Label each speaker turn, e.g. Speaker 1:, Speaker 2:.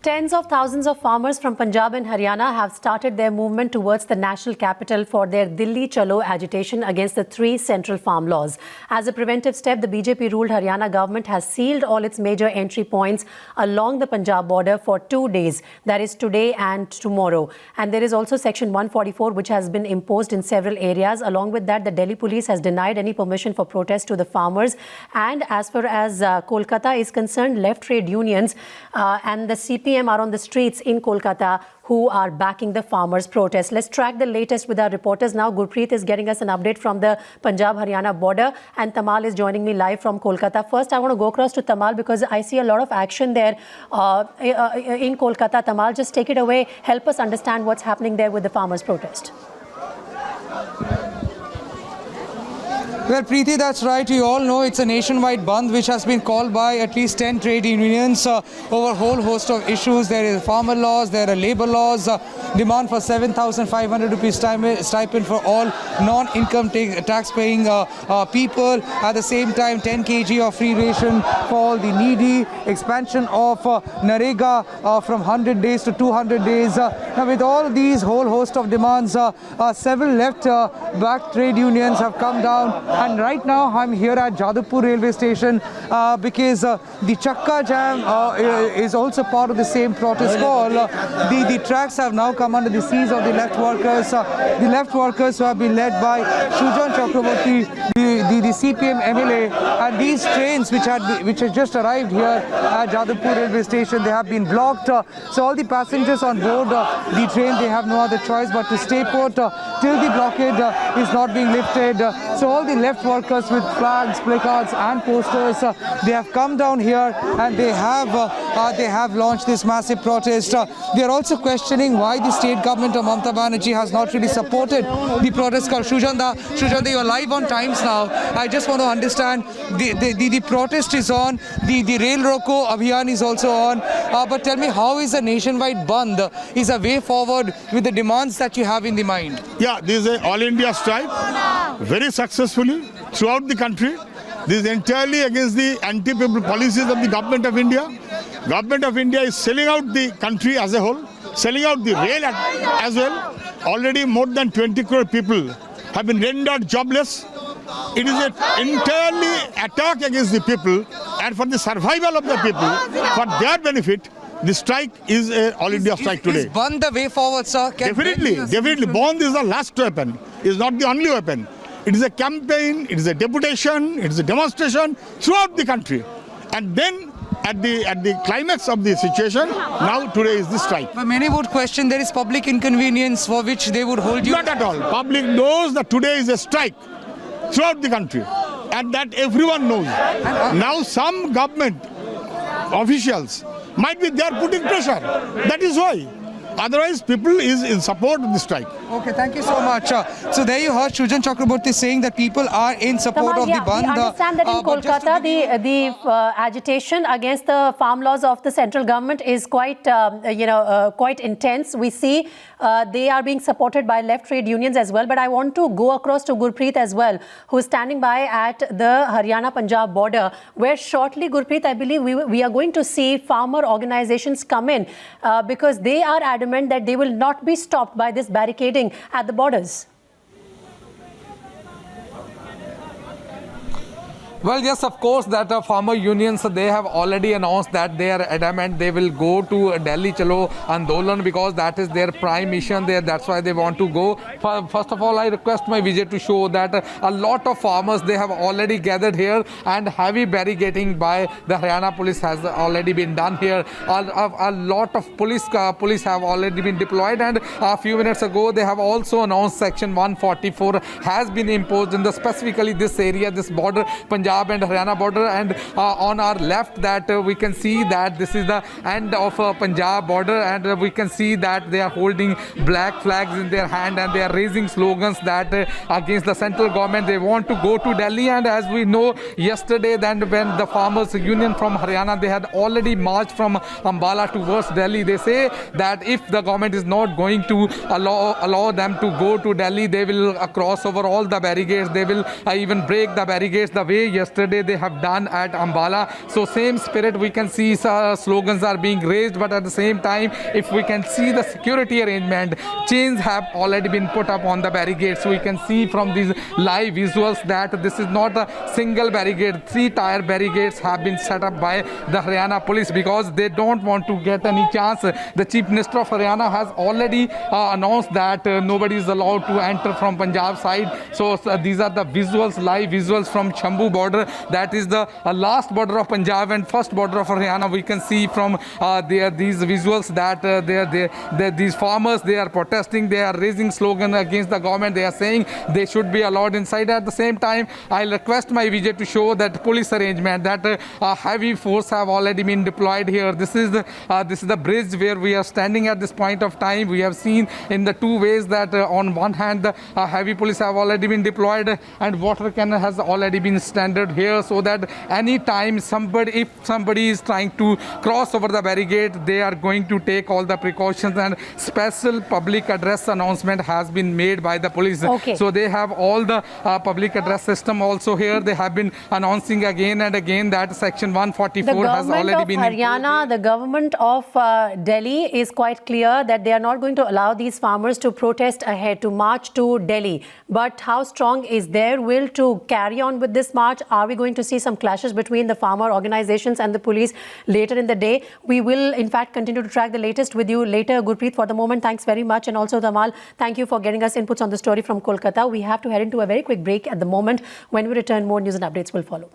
Speaker 1: Tens of thousands of farmers from Punjab and Haryana have started their movement towards the national capital for their Dilli Chalo agitation against the three central farm laws. As a preventive step, the BJP-ruled Haryana government has sealed all its major entry points along the Punjab border for 2 days, that is today and tomorrow. And there is also Section 144 which has been imposed in several areas. Along with that, the Delhi police has denied any permission for protest to the farmers. And as far as Kolkata is concerned, left trade unions and the CPM are on the streets in Kolkata who are backing the farmers' protest. Let's track the latest with our reporters now. Gurpreet is getting us an update from the Punjab-Haryana border and Tamal is joining me live from Kolkata. First, I want to go across to Tamal because I see a lot of action there in Kolkata. Tamal, just take it away. Help us understand what's happening there with the farmers' protest.
Speaker 2: Well, Preeti, that's right. You all know it's a nationwide bandh which has been called by at least 10 trade unions over a whole host of issues. There is farmer laws, there are labor laws, demand for 7,500 rupees stipend for all non-income tax-paying people. At the same time, 10 kg of free ration for all the needy, expansion of Narega from 100 days to 200 days. Now, with all these whole host of demands, several left-backed trade unions have come down. And right now, I'm here at Jadavpur railway station because the Chakka Jam is also part of the same protest call. The tracks have now come under the seas of the left workers. The left workers who have been led by Sujan Chakraborty, the CPM MLA, and these trains which had just arrived here at Jadavpur railway station, they have been blocked. So all the passengers on board the train, they have no other choice but to stay put till the blockade is not being lifted. So all the left workers with flags, placards and posters, they have come down here and they have launched this massive protest. They are also questioning why the state government of Mamata Banerjee has not really supported the protest call. Shujanda, you are live on Times now. I just want to understand, the protest is on, the Rail Roko Abhiyan is also on, but tell me, how is a nationwide bandh is a way forward with the demands that you have in the mind?
Speaker 3: Yeah, this is an all-India strike, very successfully throughout the country. This is entirely against the anti-people policies of the Government of India. Government of India is selling out the country as a whole, selling out the rail as well. Already more than 20 crore people have been rendered jobless. It is an entirely attack against the people and for the survival of the people, for their benefit. The strike is an all-India strike today.
Speaker 2: Is bandh the way forward, sir?
Speaker 3: Definitely. Bandh is the last weapon. It's not the only weapon. It is a campaign, it is a deputation, it is a demonstration throughout the country. And then at the climax of the situation, now today is the strike.
Speaker 2: But many would question there is public inconvenience for which they would hold you.
Speaker 3: Not at all. Public knows that today is a strike throughout the country. And that everyone knows. Now some government officials might be there putting pressure. That is why. Otherwise, people is in support of the strike.
Speaker 2: Okay, thank you so much. So there you heard Sujan Chakraborty saying that people are in support of the bandh.
Speaker 1: We understand that in Kolkata, the agitation against the farm laws of the central government is quite, quite intense. We see they are being supported by left trade unions as well. But I want to go across to Gurpreet as well, who is standing by at the Haryana-Punjab border, where shortly, Gurpreet, I believe we are going to see farmer organizations come in because they are adamant that they will not be stopped by this barricading at the borders.
Speaker 4: Well, yes, of course, that farmer unions, they have already announced that they are adamant they will go to Delhi Chalo Andolan because that is their prime mission there. That's why they want to go. First of all, I request my Vijay to show that a lot of farmers, they have already gathered here and heavy barricading by the Haryana police has already been done here. A lot of police have already been deployed, and a few minutes ago, they have also announced Section 144 has been imposed in specifically this area, this border, Punjab and Haryana border, and on our left that we can see that this is the end of Punjab border, and we can see that they are holding black flags in their hand and they are raising slogans that against the central government. They want to go to Delhi, and as we know, yesterday then when the farmers union from Haryana, they had already marched from Ambala towards Delhi. They say that if the government is not going to allow them to go to Delhi, they will cross over all the barricades. They will even break the barricades the way yesterday they have done at Ambala. So same spirit we can see slogans are being raised, but at the same time, if we can see the security arrangement, chains have already been put up on the barricades. So we can see from these live visuals that this is not a single barricade. 3-tier barricades have been set up by the Haryana police because they don't want to get any chance. The Chief Minister of Haryana has already announced that nobody is allowed to enter from Punjab side. So these are the visuals, live visuals from Chambu border. That is the last border of Punjab and first border of Haryana. We can see from these visuals that these farmers, they are protesting, they are raising slogan against the government. They are saying they should be allowed inside. At the same time, I'll request my Vijay to show that police arrangement, that heavy force have already been deployed here. This is the bridge where we are standing at this point of time. We have seen in the two ways that on one hand the heavy police have already been deployed and water cannon has already been standard here, so that any time if somebody is trying to cross over the barricade, they are going to take all the precautions, and special public address announcement has been made by the police.
Speaker 1: Okay.
Speaker 4: So they have all the public address system also here. They have been announcing again and again that section 144 has already been
Speaker 1: Haryana, the government of Delhi is quite clear that they are not going to allow these farmers to protest ahead, to march to Delhi. But how strong is their will to carry on with this march? Are we going to see some clashes between the farmer organizations and the police later in the day? We will, in fact, continue to track the latest with you later. Gurpreet, for the moment, thanks very much. And also, Tamal, thank you for getting us inputs on the story from Kolkata. We have to head into a very quick break at the moment. When we return, more news and updates will follow.